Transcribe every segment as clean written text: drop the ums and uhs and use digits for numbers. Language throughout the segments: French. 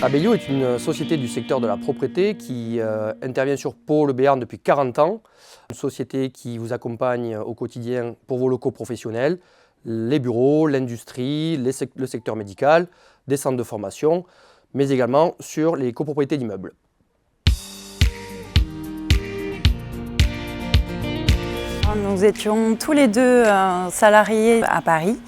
Abellio est une société du secteur de la propreté qui intervient sur Pau, le Béarn depuis 40 ans. Une société qui vous accompagne au quotidien pour vos locaux professionnels, les bureaux, l'industrie, le secteur médical, des centres de formation, mais également sur les copropriétés d'immeubles. Nous étions tous les deux salariés à Paris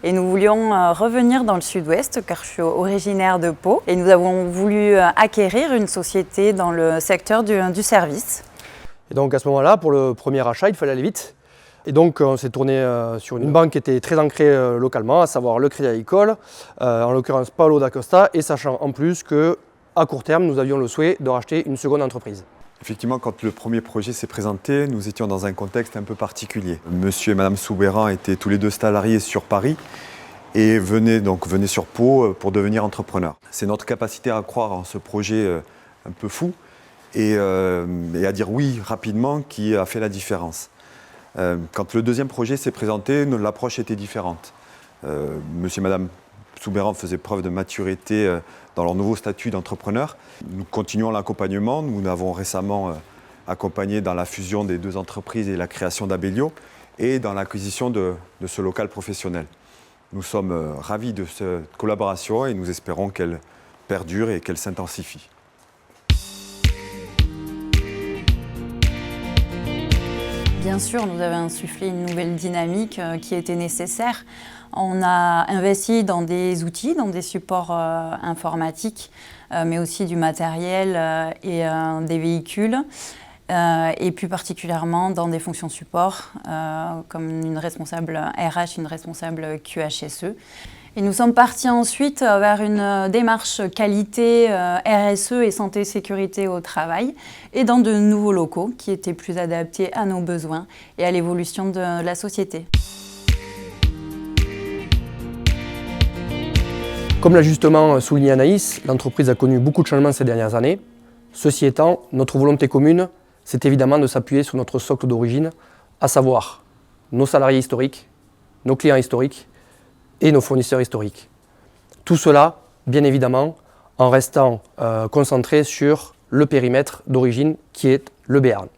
et nous voulions revenir dans le sud-ouest car je suis originaire de Pau et nous avons voulu acquérir une société dans le secteur du service. Et donc à ce moment-là, pour le premier achat, il fallait aller vite. Et donc on s'est tourné sur une banque qui était très ancrée localement, à savoir le Crédit Agricole, en l'occurrence Paolo d'Acosta, et sachant en plus qu'à court terme, nous avions le souhait de racheter une seconde entreprise. Effectivement, quand le premier projet s'est présenté, nous étions dans un contexte un peu particulier. Monsieur et Madame Soubeyran étaient tous les deux salariés sur Paris et venaient sur Pau pour devenir entrepreneurs. C'est notre capacité à croire en ce projet un peu fou et à dire oui rapidement qui a fait la différence. Quand le deuxième projet s'est présenté, l'approche était différente. Monsieur et Madame Soubeyran faisaient preuve de maturité dans leur nouveau statut d'entrepreneur. Nous continuons l'accompagnement. Nous avons récemment accompagné dans la fusion des deux entreprises et la création d'Abellio et dans l'acquisition de ce local professionnel. Nous sommes ravis de cette collaboration et nous espérons qu'elle perdure et qu'elle s'intensifie. Bien sûr, nous avons insufflé une nouvelle dynamique qui était nécessaire. On a investi dans des outils, dans des supports informatiques, mais aussi du matériel et des véhicules, et plus particulièrement dans des fonctions support, comme une responsable RH, une responsable QHSE. Et nous sommes partis ensuite vers une démarche qualité, RSE et santé et sécurité au travail et dans de nouveaux locaux qui étaient plus adaptés à nos besoins et à l'évolution de la société. Comme l'a justement souligné Anaïs, l'entreprise a connu beaucoup de changements ces dernières années. Ceci étant, notre volonté commune, c'est évidemment de s'appuyer sur notre socle d'origine, à savoir nos salariés historiques, nos clients historiques, et nos fournisseurs historiques. Tout cela, bien évidemment, en restant concentré sur le périmètre d'origine qui est le Béarn.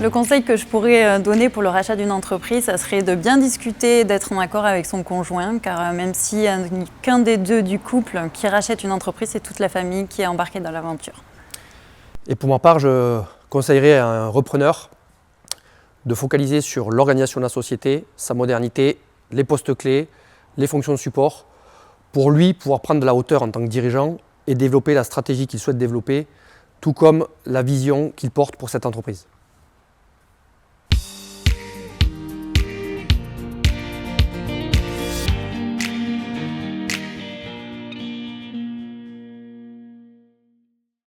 Le conseil que je pourrais donner pour le rachat d'une entreprise, ça serait de bien discuter, d'être en accord avec son conjoint, car même si qu'un des deux du couple qui rachète une entreprise, c'est toute la famille qui est embarquée dans l'aventure. Et pour ma part, je conseillerais à un repreneur de focaliser sur l'organisation de la société, sa modernité, les postes clés, les fonctions de support, pour lui pouvoir prendre de la hauteur en tant que dirigeant et développer la stratégie qu'il souhaite développer, tout comme la vision qu'il porte pour cette entreprise.